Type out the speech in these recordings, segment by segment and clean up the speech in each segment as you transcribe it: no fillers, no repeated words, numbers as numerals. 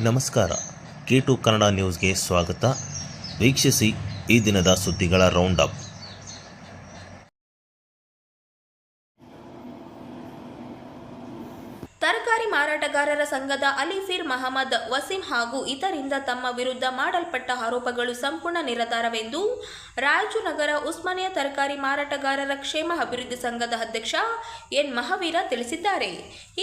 ನಮಸ್ಕಾರ. K2 ಕನ್ನಡ ನ್ಯೂಸ್ಗೆ ಸ್ವಾಗತ. ವೀಕ್ಷಿಸಿ ಈ ದಿನದ ಸುದ್ದಿಗಳ ರೌಂಡ್ ಅಪ್. ತರಕಾರಿ ಮಾರಾಟಗಾರರ ಸಂಘದ ಅಲಿಫೀರ್ ಮಹಮ್ಮದ್ ವಸೀಂ ಹಾಗೂ ಇತರರಿಂದ ತಮ್ಮ ವಿರುದ್ಧ ಮಾಡಲ್ಪಟ್ಟ ಆರೋಪಗಳು ಸಂಪೂರ್ಣ ನಿರಾಧಾರವೆಂದು ರಾಯಚೂರು ನಗರ ಉಸ್ಮಾನಿಯಾ ತರಕಾರಿ ಮಾರಾಟಗಾರರ ಕ್ಷೇಮ ಅಭಿವೃದ್ಧಿ ಸಂಘದ ಅಧ್ಯಕ್ಷ ಎನ್ ಮಹಾವೀರ ತಿಳಿಸಿದ್ದಾರೆ.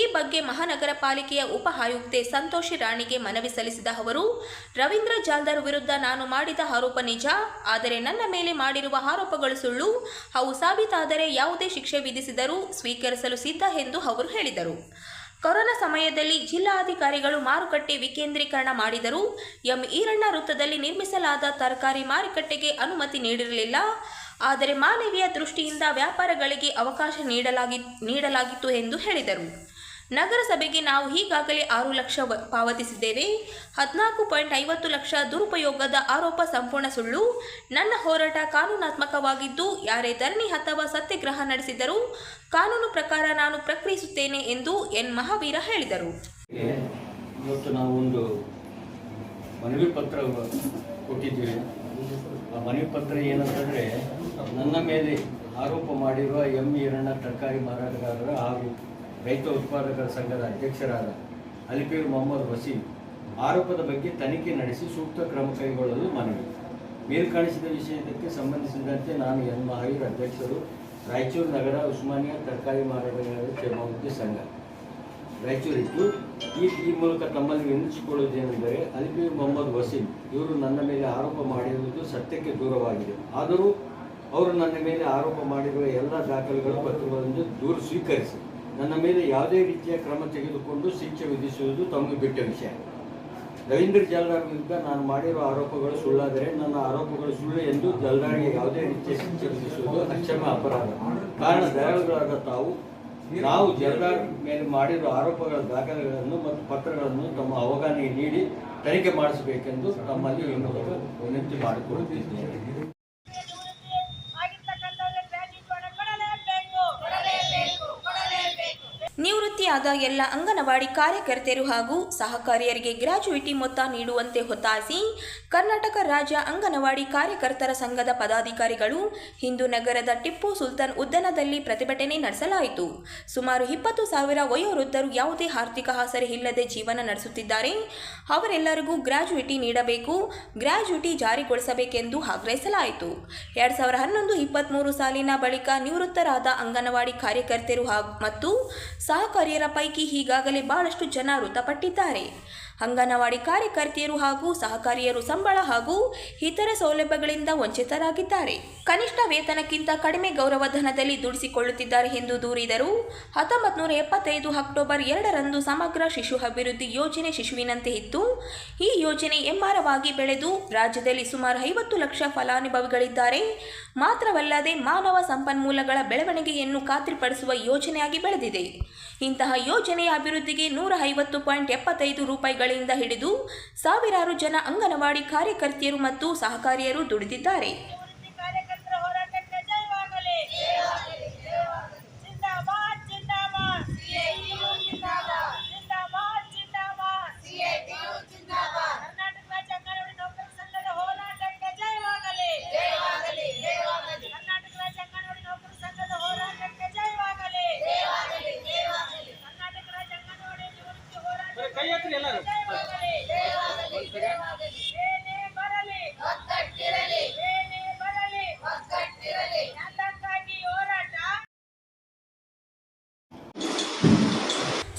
ಈ ಬಗ್ಗೆ ಮಹಾನಗರ ಪಾಲಿಕೆಯ ಉಪ ಆಯುಕ್ತೆ ಸಂತೋಷಿ ರಾಣಿಗೆ ಮನವಿ ಸಲ್ಲಿಸಿದ ಅವರು, ರವೀಂದ್ರ ಜಾಲ್ದಾರ್ ವಿರುದ್ಧ ನಾನು ಮಾಡಿದ ಆರೋಪ ನಿಜ, ಆದರೆ ನನ್ನ ಮೇಲೆ ಮಾಡಿರುವ ಆರೋಪಗಳು ಸುಳ್ಳು. ಅವು ಸಾಬೀತಾದರೆ ಯಾವುದೇ ಶಿಕ್ಷೆ ವಿಧಿಸಿದರೂ ಸ್ವೀಕರಿಸಲು ಸಿದ್ಧ ಎಂದು ಅವರು ಹೇಳಿದರು. ಕೊರೋನಾ ಸಮಯದಲ್ಲಿ ಜಿಲ್ಲಾಧಿಕಾರಿಗಳು ಮಾರುಕಟ್ಟೆ ವಿಕೇಂದ್ರೀಕರಣ ಮಾಡಿದರೂ ಎಂ ಈರಣ್ಣ ವೃತ್ತದಲ್ಲಿ ನಿರ್ಮಿಸಲಾದ ತರಕಾರಿ ಮಾರುಕಟ್ಟೆಗೆ ಅನುಮತಿ ನೀಡಿರಲಿಲ್ಲ. ಆದರೆ ಮಾನವೀಯ ದೃಷ್ಟಿಯಿಂದ ವ್ಯಾಪಾರಗಳಿಗೆ ಅವಕಾಶ ನೀಡಲಾಗಿತ್ತು ಎಂದು ಹೇಳಿದರು. ನಗರಸಭೆಗೆ ನಾವು ಈಗಾಗಲೇ 6 ಲಕ್ಷ ಪಾವತಿಸಿದ್ದೇವೆ. 14.50 ಲಕ್ಷ ದುರುಪಯೋಗದ ಆರೋಪ ಸಂಪೂರ್ಣ ಸುಳ್ಳು. ನನ್ನ ಹೋರಾಟ ಕಾನೂನಾತ್ಮಕವಾಗಿದ್ದು, ಯಾರೇ ಧರಣಿ ಅಥವಾ ಸತ್ಯಾಗ್ರಹ ನಡೆಸಿದರೂ ಕಾನೂನು ಪ್ರಕಾರ ನಾನು ಪ್ರಕ್ರಿಯಿಸುತ್ತೇನೆ ಎಂದು ಎನ್ ಮಹಾವೀರ ಹೇಳಿದರು. ಇವತ್ತು ನಾವು ಒಂದು ಮನವಿ ಪತ್ರ ಕೊಟ್ಟಿದ್ದೀವಿ. ಆ ಮನವಿ ಪತ್ರ ಏನಂತಂದರೆ, ನನ್ನ ಮೇಲೆ ಆರೋಪ ಮಾಡಿರುವ ಎಂ ಈರಣ್ಣ ತರಕಾರಿ ಮಾರಾಟಗಾರರ ಹಾಗೂ ರೈತ ಉತ್ಪಾದಕರ ಸಂಘದ ಅಧ್ಯಕ್ಷರಾದ ಅಲಿಫೀರ್ ಮೊಹಮ್ಮದ್ ವಸೀಂ ಆರೋಪದ ಬಗ್ಗೆ ತನಿಖೆ ನಡೆಸಿ ಸೂಕ್ತ ಕ್ರಮ ಕೈಗೊಳ್ಳಲು ಮನವಿ. ಮೇಲ್ಕಾಣಿಸಿದ ವಿಷಯಕ್ಕೆ ಸಂಬಂಧಿಸಿದಂತೆ ನಾನು ಎನ್ ಮಹಾವೀರ್ ಅಧ್ಯಕ್ಷರು, ರಾಯಚೂರು ನಗರ ಉಸ್ಮಾನಿಯಾ ತರಕಾರಿ ಮಾರಾಟಗಾರರ ಕ್ಷೇಮಾಭಿವೃದ್ಧಿ ಸಂಘ ರಾಯಚೂರಿದ್ದು, ಈ ಮೂಲಕ ತಮ್ಮಲ್ಲಿ ವಿನಂತಿಸಿಕೊಳ್ಳುವುದೇನೆಂದರೆ, ಅಲಿಫೀರ್ ಮೊಹಮ್ಮದ್ ವಸೀಂ ಇವರು ನನ್ನ ಮೇಲೆ ಆರೋಪ ಮಾಡಿರುವುದು ಸತ್ಯಕ್ಕೆ ದೂರವಾಗಿದೆ. ಆದರೂ ಅವರು ನನ್ನ ಮೇಲೆ ಆರೋಪ ಮಾಡಿರುವ ಎಲ್ಲ ದಾಖಲೆಗಳು ಪತ್ರಗಳನ್ನು ದೂರು ಸ್ವೀಕರಿಸಿ ನನ್ನ ಮೇಲೆ ಯಾವುದೇ ರೀತಿಯ ಕ್ರಮ ತೆಗೆದುಕೊಂಡು ಶಿಕ್ಷೆ ವಿಧಿಸುವುದು ತಮಗೆ ಬಿಟ್ಟ ವಿಷಯ. ರವೀಂದ್ರ ಜಾಲ್ದಾರ್ ವಿರುದ್ಧ ನಾನು ಮಾಡಿರುವ ಆರೋಪಗಳು ಸುಳ್ಳಾದರೆ ನನ್ನ ಆರೋಪಗಳು ಸುಳ್ಳು ಎಂದು ಜಾಲ್ದಾರ್ಗೆ ಯಾವುದೇ ರೀತಿಯ ಶಿಕ್ಷೆ ವಿಧಿಸುವುದು ಅಕ್ಷಮ್ಯ ಅಪರಾಧ. ಕಾರಣ ದಯಾಳುಗಳಾದ ನಾವು ಜಾಲ್ದಾರ್ ಮೇಲೆ ಮಾಡಿರುವ ಆರೋಪಗಳ ದಾಖಲೆಗಳನ್ನು ಮತ್ತು ಪತ್ರಗಳನ್ನು ತಮ್ಮ ಅವಗಾಹನೆಗೆ ನೀಡಿ ತನಿಖೆ ಮಾಡಿಸಬೇಕೆಂದು ತಮ್ಮಲ್ಲಿ ವಿನಂತಿ ಮಾಡಿಕೊಳ್ಳುತ್ತಿದ್ದೇನೆ. ನಿವೃತ್ತಿಯಾದ ಎಲ್ಲ ಅಂಗನವಾಡಿ ಕಾರ್ಯಕರ್ತೆಯರು ಹಾಗೂ ಸಹಕಾರಿಯರಿಗೆ ಗ್ರಾಚ್ಯುಯಿಟಿ ಮೊತ್ತ ನೀಡುವಂತೆ ಒತ್ತಾಯಿಸಿ ಕರ್ನಾಟಕ ರಾಜ್ಯ ಅಂಗನವಾಡಿ ಕಾರ್ಯಕರ್ತರ ಸಂಘದ ಪದಾಧಿಕಾರಿಗಳು ಇಂದು ನಗರದ ಟಿಪ್ಪು ಸುಲ್ತಾನ್ ಉದ್ಯಾನದಲ್ಲಿ ಪ್ರತಿಭಟನೆ ನಡೆಸಲಾಯಿತು. ಸುಮಾರು 20,000 ವಯೋವೃದ್ಧರು ಯಾವುದೇ ಆರ್ಥಿಕ ಆಸರೆ ಇಲ್ಲದೆ ಜೀವನ ನಡೆಸುತ್ತಿದ್ದಾರೆ. ಅವರೆಲ್ಲರಿಗೂ ಗ್ರಾಚ್ಯುಯಿಟಿ ನೀಡಬೇಕು, ಗ್ರಾಚ್ಯುಯಿಟಿ ಜಾರಿಗೊಳಿಸಬೇಕೆಂದು ಆಗ್ರಹಿಸಲಾಯಿತು. 2011-23 ಸಾಲಿನ ಬಳಿಕ ನಿವೃತ್ತರಾದ ಅಂಗನವಾಡಿ ಕಾರ್ಯಕರ್ತೆಯರು ಮತ್ತು ಸಹಕಾರಿಯರ ಪೈಕಿ ಈಗಾಗಲೇ ಬಹಳಷ್ಟು ಜನ ಮೃತಪಟ್ಟಿದ್ದಾರೆ. ಅಂಗನವಾಡಿ ಕಾರ್ಯಕರ್ತೆಯರು ಹಾಗೂ ಸಹಕಾರಿಯರು ಸಂಬಳ ಹಾಗೂ ಇತರೆ ಸೌಲಭ್ಯಗಳಿಂದ ವಂಚಿತರಾಗಿದ್ದಾರೆ. ಕನಿಷ್ಠ ವೇತನಕ್ಕಿಂತ ಕಡಿಮೆ ಗೌರವಧನದಲ್ಲಿ ದುಡಿಸಿಕೊಳ್ಳುತ್ತಿದ್ದಾರೆ ಎಂದು ದೂರಿದರು. 1975 ಅಕ್ಟೋಬರ್ 2ರಂದು ಸಮಗ್ರ ಶಿಶು ಅಭಿವೃದ್ಧಿ ಯೋಜನೆ ಶಿಶುವಿನಂತೆ ಇತ್ತು. ಈ ಯೋಜನೆ ಹೆಮ್ಮರವಾಗಿ ಬೆಳೆದು ರಾಜ್ಯದಲ್ಲಿ ಸುಮಾರು 50 ಲಕ್ಷ ಫಲಾನುಭವಿಗಳಿದ್ದಾರೆ. ಮಾತ್ರವಲ್ಲದೆ ಮಾನವ ಸಂಪನ್ಮೂಲಗಳ ಬೆಳವಣಿಗೆಯನ್ನು ಖಾತ್ರಿಪಡಿಸುವ ಯೋಜನೆಯಾಗಿ ಬೆಳೆದಿದೆ. ಇಂತಹ ಯೋಜನೆಯ ಅಭಿವೃದ್ಧಿಗೆ 150.75 ರೂಪಾಯಿಗಳಿಂದ ಹಿಡಿದು ಸಾವಿರಾರು ಜನ ಅಂಗನವಾಡಿ ಕಾರ್ಯಕರ್ತೆಯರು ಮತ್ತು ಸಹಕಾರಿಯರು ದುಡಿದಿದ್ದಾರೆ.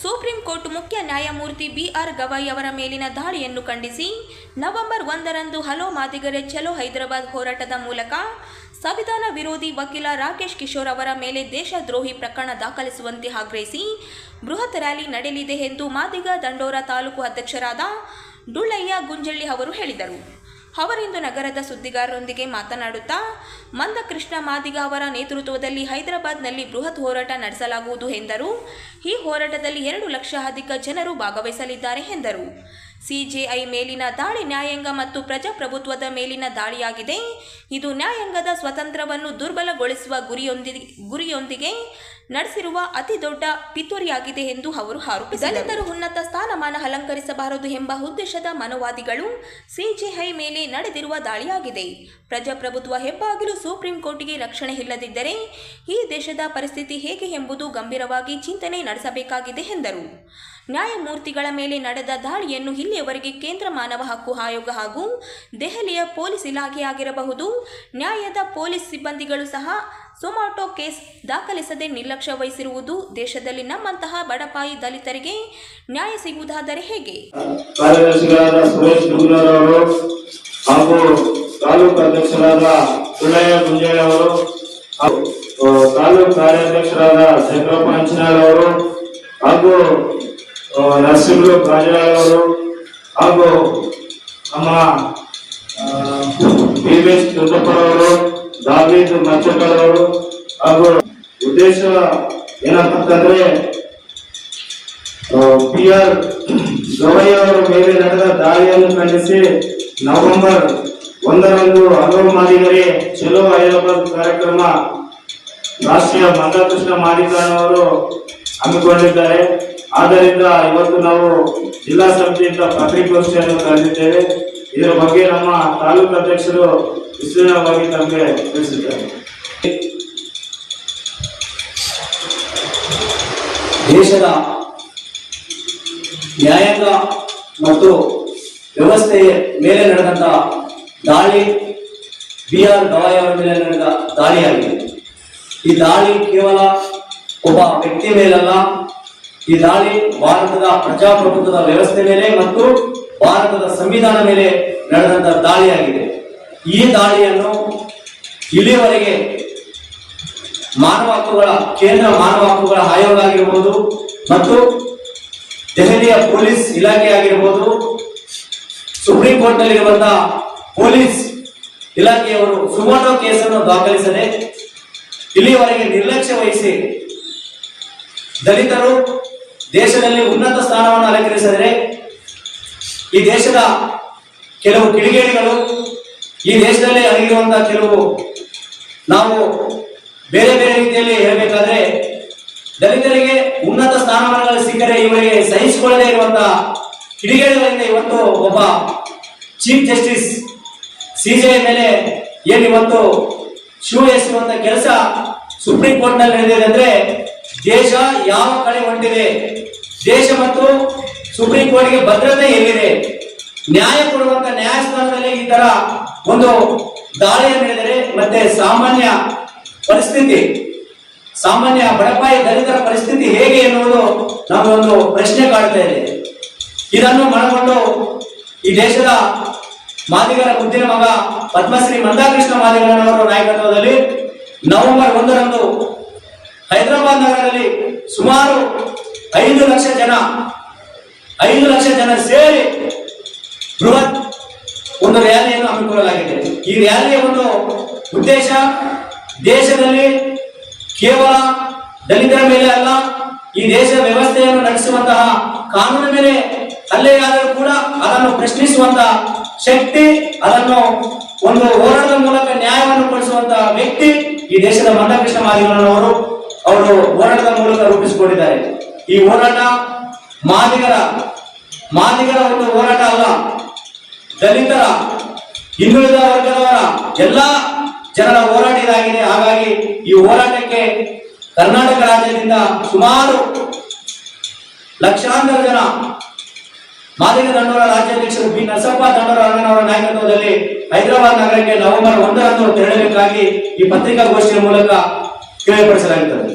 ಸುಪ್ರೀಂ ಕೋರ್ಟ್ ಮುಖ್ಯ ನ್ಯಾಯಮೂರ್ತಿ BR ಗವಾಯಿ ಅವರ ಮೇಲಿನ ದಾಳಿಯನ್ನು ಖಂಡಿಸಿ ನವೆಂಬರ್ 1ರಂದು ಹಲೋ ಮಾದಿಗರೆ ಚಲೋ ಹೈದರಾಬಾದ್ ಹೋರಾಟದ ಮೂಲಕ ಸಂವಿಧಾನ ವಿರೋಧಿ ವಕೀಲ ರಾಕೇಶ್ ಕಿಶೋರ್ ಅವರ ಮೇಲೆ ದೇಶದ್ರೋಹಿ ಪ್ರಕರಣ ದಾಖಲಿಸುವಂತೆ ಆಗ್ರಹಿಸಿ ಬೃಹತ್ ರ್ಯಾಲಿ ನಡೆಯಲಿದೆ ಎಂದು ಮಾದಿಗ ದಂಡೋರ ತಾಲೂಕು ಅಧ್ಯಕ್ಷರಾದ ಡುಳ್ಳಯ್ಯ ಗುಂಜಳ್ಳಿ ಅವರು ಹೇಳಿದರು. ಅವರಿಂದು ನಗರದ ಸುದ್ದಿಗಾರರೊಂದಿಗೆ ಮಾತನಾಡುತ್ತಾ, ಮಂದಕೃಷ್ಣ ಮಾದಿಗ ಅವರ ನೇತೃತ್ವದಲ್ಲಿ ಹೈದರಾಬಾದ್ನಲ್ಲಿ ಬೃಹತ್ ಹೋರಾಟ ನಡೆಸಲಾಗುವುದು ಎಂದರು. ಈ ಹೋರಾಟದಲ್ಲಿ 2 ಲಕ್ಷ ಅಧಿಕ ಜನರು ಭಾಗವಹಿಸಲಿದ್ದಾರೆ ಎಂದರು. ಸಿಜೆಐ ಮೇಲಿನ ದಾಳಿ ನ್ಯಾಯಾಂಗ ಮತ್ತು ಪ್ರಜಾಪ್ರಭುತ್ವದ ಮೇಲಿನ ದಾಳಿಯಾಗಿದೆ. ಇದು ನ್ಯಾಯಾಂಗದ ಸ್ವತಂತ್ರವನ್ನು ದುರ್ಬಲಗೊಳಿಸುವ ಗುರಿಯೊಂದಿಗೆ ನಡೆಸಿರುವ ಅತಿ ದೊಡ್ಡ ಪಿತೂರಿಯಾಗಿದೆ ಎಂದು ಅವರು ಆರೋಪಿಸಿದರು. ದಲಿತರು ಉನ್ನತ ಸ್ಥಾನಮಾನ ಅಲಂಕರಿಸಬಾರದು ಎಂಬ ಉದ್ದೇಶದ ಮನೋವಾದಿಗಳು ಸಿಜೆಐ ಮೇಲೆ ನಡೆದಿರುವ ದಾಳಿಯಾಗಿದೆ. ಪ್ರಜಾಪ್ರಭುತ್ವ ಹೆಬ್ಬಾಗಿಲು ಸುಪ್ರೀಂ ಕೋರ್ಟ್ಗೆ ರಕ್ಷಣೆ ಇಲ್ಲದಿದ್ದರೆ ಈ ದೇಶದ ಪರಿಸ್ಥಿತಿ ಹೇಗೆ ಎಂಬುದು ಗಂಭೀರವಾಗಿ ಚಿಂತನೆ ನಡೆಸಬೇಕಾಗಿದೆ ಎಂದರು. ನ್ಯಾಯಮೂರ್ತಿಗಳ ಮೇಲೆ ನಡೆದ ದಾಳಿಯನ್ನು ಇಲ್ಲಿಯವರೆಗೆ ಕೇಂದ್ರ ಮಾನವ ಹಕ್ಕು ಆಯೋಗ ಹಾಗೂ ದೆಹಲಿಯ ಪೊಲೀಸ್ ಇಲಾಖೆಯಾಗಿರಬಹುದು, ನ್ಯಾಯದ ಪೊಲೀಸ್ ಸಿಬ್ಬಂದಿಗಳು ಸಹ ಸೊಮಾಟೊ ಕೇಸ್ ದಾಖಲಿಸದೆ ನಿರ್ಲಕ್ಷ್ಯ ವಹಿಸಿರುವುದು ದೇಶದಲ್ಲಿ ನಮ್ಮಂತಹ ಬಡಪಾಯಿ ದಲಿತರಿಗೆ ನ್ಯಾಯ ಸಿಗುವುದಾದರೆ ಹೇಗೆ? ಕಾರ್ಯದರ್ಶಿಗಳಾದ ಸುರೇಶ್ ಡುಗ್ನರ್ ಅವರು ಹಾಗೂ ತಾಲೂಕು ಅಧ್ಯಕ್ಷರಾದ ಸುಳ್ಳಯ್ಯ ಗುಂಜೇಳಿ ಅವರು, ತಾಲೂಕು ಕಾರ್ಯಾಧ್ಯಕ್ಷರಾದ ಚಂದ್ರಪ್ಪ ಹಂಚಿನಾಳ್ ಅವರು ಹಾಗೂ ನರಸಿಂಹರು ರಾಜಾಳ್ ಅವರು ಹಾಗೂ ನಮ್ಮ ಬಿಎಸ್ ಚಂದ್ರಪ್ಪರವರು, ದಾವೀದ್ ಮಚ್ಚಕಲ್ ಅವರು ಹಾಗೂ ಉದ್ದೇಶ ಏನಪ್ಪ ಅಂತಂದ್ರೆ PR ಗವಯ್ಯ ಅವರ ಮೇಲೆ ನಡೆದ ದಾಳಿಯನ್ನು ಖಂಡಿಸಿ ನವೆಂಬರ್ 1ರಂದು ಹಲವು ಮಾದಿಗರೇ ಚಲೋ ಹೈದರಾಬಾದ್ ಕಾರ್ಯಕ್ರಮ ರಾಷ್ಟ್ರೀಯ ಮಂದಕೃಷ್ಣ ಮಾದಿಗರವರು ಹಮ್ಮಿಕೊಂಡಿದ್ದಾರೆ. ಆದ್ದರಿಂದ ಇವತ್ತು ನಾವು ಜಿಲ್ಲಾ ಸಮಿತಿಯಿಂದ ಪತ್ರಿಕಾಗೋಷ್ಠಿಯನ್ನು ಕರೆದಿದ್ದೇವೆ. ಇದರ ಬಗ್ಗೆ ನಮ್ಮ ತಾಲೂಕು ಅಧ್ಯಕ್ಷರು ವಿಸ್ತೀರ್ಣವಾಗಿ ತಮಗೆ ತಿಳಿಸಿದ್ದಾರೆ. ದೇಶದ ನ್ಯಾಯಾಂಗ ಮತ್ತು ವ್ಯವಸ್ಥೆಯ ಮೇಲೆ ನಡೆದಂತ ದಾಳಿ BR ಗವಾಯಿ ಅವರ ಮೇಲೆ ನಡೆದ ದಾಳಿಯಾಗಿದೆ. ಈ ದಾಳಿ ಕೇವಲ ಒಬ್ಬ ವ್ಯಕ್ತಿ ಮೇಲಲ್ಲ, ಈ ದಾಳಿ ಭಾರತದ ಪ್ರಜಾಪ್ರಭುತ್ವದ ವ್ಯವಸ್ಥೆ ಮೇಲೆ ಮತ್ತು ಭಾರತದ ಸಂವಿಧಾನ ಮೇಲೆ ನಡೆದಂತ ದಾಳಿಯಾಗಿದೆ. ಈ ದಾಳಿಯನ್ನು ಇಲ್ಲಿಯವರೆಗೆ ಮಾನವ ಹಕ್ಕುಗಳ ಕೇಂದ್ರ ಮಾನವ ಹಕ್ಕುಗಳ ಆಯೋಗ ಆಗಿರಬಹುದು ಮತ್ತು ದೆಹಲಿಯ ಪೊಲೀಸ್ ಇಲಾಖೆ ಆಗಿರಬಹುದು, ಸುಪ್ರೀಂ ಕೋರ್ಟ್ ನಲ್ಲಿರುವಂತಹ ಪೊಲೀಸ್ ಇಲಾಖೆಯವರು ಸುಮೋಟೋ ಕೇಸನ್ನು ದಾಖಲಿಸದೆ ಇಲ್ಲಿಯವರೆಗೆ ನಿರ್ಲಕ್ಷ್ಯ ವಹಿಸಿ ದಲಿತರು ದೇಶದಲ್ಲಿ ಉನ್ನತ ಸ್ಥಾನವನ್ನು ಅಲಂಕರಿಸಿದರೆ ಈ ದೇಶದ ಕೆಲವು ಕಿಡಿಗೇಡಿಗಳು, ಈ ದೇಶದಲ್ಲಿ ಅಡಗಿರುವಂತಹ ಕೆಲವು, ನಾವು ಬೇರೆ ಬೇರೆ ರೀತಿಯಲ್ಲಿ ಹೇಳಬೇಕಾದ್ರೆ ದಲಿತರಿಗೆ ಉನ್ನತ ಸ್ಥಾನಮಾನಗಳು ಸಿಕ್ಕರೆ ಇವರಿಗೆ ಸಹಿಸಿಕೊಳ್ಳದೇ ಇರುವಂತಹ ಕಿಡಿಗೇಡಿಗಳಿಂದ ಇವತ್ತು ಒಬ್ಬ ಚೀಫ್ ಜಸ್ಟಿಸ್ ಸಿಜೆಐ ಮೇಲೆ ಏನು ಇವತ್ತು ಶೂ ಎಸುವಂತ ಕೆಲಸ ಸುಪ್ರೀಂ ಕೋರ್ಟ್ ನಲ್ಲಿ ನಡೆದಿದೆ ಅಂದ್ರೆ ದೇಶ ಯಾವ ಕಡೆ ಹೊಂಟಿದೆ, ದೇಶ ಮತ್ತು ಸುಪ್ರೀಂ ಕೋರ್ಟ್ಗೆ ಭದ್ರತೆ ಎಲ್ಲಿದೆ, ನ್ಯಾಯ ಕೊಡುವಂತ ನ್ಯಾಯಸ್ಥಾನದಲ್ಲಿ ಈ ತರ ಒಂದು ದಾಳಿಯನ್ನು ನಡೆದರೆ ಮತ್ತೆ ಸಾಮಾನ್ಯ ಪರಿಸ್ಥಿತಿ, ಸಾಮಾನ್ಯ ಬಡಪಾಯಿ ದಲಿತರ ಪರಿಸ್ಥಿತಿ ಹೇಗೆ ಎನ್ನುವುದು ನಮಗೊಂದು ಪ್ರಶ್ನೆ ಕಾಡ್ತಾ ಇದೆ. ಇದನ್ನು ಮನಗೊಂಡು ಈ ದೇಶದ ಮಾದಿಗರ ಮುದ್ದಿನ ಮಗ ಪದ್ಮಶ್ರೀ ಮಂದಾಕೃಷ್ಣ ಮಾದಿಗರವರ ನಾಯಕತ್ವದಲ್ಲಿ ನವೆಂಬರ್ 1ರಂದು ಹೈದರಾಬಾದ್ ನಗರದಲ್ಲಿ ಸುಮಾರು 5 ಲಕ್ಷ ಜನ ಸೇರಿ ಬೃಹತ್ ಒಂದು ರ್ಯಾಲಿಯನ್ನು ಹಮ್ಮಿಕೊಳ್ಳಲಾಗಿದೆ. ಈ ರ್ಯಾಲಿಯ ಒಂದು ಉದ್ದೇಶ ದೇಶದಲ್ಲಿ ಕೇವಲ ದಲಿತರ ಮೇಲೆ ಅಲ್ಲ, ಈ ದೇಶದ ವ್ಯವಸ್ಥೆಯನ್ನು ನಡೆಸುವಂತಹ ಕಾನೂನು ಮೇಲೆ ಹಲ್ಲೆಯಾದರೂ ಕೂಡ ಅದನ್ನು ಪ್ರಶ್ನಿಸುವಂತಹ ಶಕ್ತಿ, ಅದನ್ನು ಒಂದು ಹೋರಾಟದ ಮೂಲಕ ನ್ಯಾಯವನ್ನು ಕೊಡಿಸುವಂತಹ ವ್ಯಕ್ತಿ ಈ ದೇಶದ ಮಂದಕೃಷ್ಣ ಮಾದಿಗರವರು. ಅವರು ಹೋರಾಟದ ಮೂಲಕ ರೂಪಿಸಿಕೊಂಡಿದ್ದಾರೆ. ಈ ಹೋರಾಟ ಮಾದಿಗರ ಒಂದು ಹೋರಾಟ ಅಲ್ಲ, ದಲಿತರ, ಹಿಂದುಳಿದ ವರ್ಗದವರ ಎಲ್ಲಾ ಜನರ ಹೋರಾಟ ಇದಾಗಿದೆ. ಹಾಗಾಗಿ ಈ ಹೋರಾಟಕ್ಕೆ ಕರ್ನಾಟಕ ರಾಜ್ಯದಿಂದ ಸುಮಾರು ಲಕ್ಷಾಂತರ ಜನ ಮಾದಿಗ ದಂಡೋರ ರಾಜ್ಯಾಧ್ಯಕ್ಷರು ಬಿ ನರಸಪ್ಪ ದಂಡೋರ ಅವರ ನಾಯಕತ್ವದಲ್ಲಿ ಹೈದರಾಬಾದ್ ನಗರಕ್ಕೆ ನವೆಂಬರ್ 1ರಂದು ತೆರಳಬೇಕಾಗಿ ಈ ಪತ್ರಿಕಾಗೋಷ್ಠಿಯ ಮೂಲಕ ತಿಳಿಯಪಡಿಸಲಾಗುತ್ತದೆ.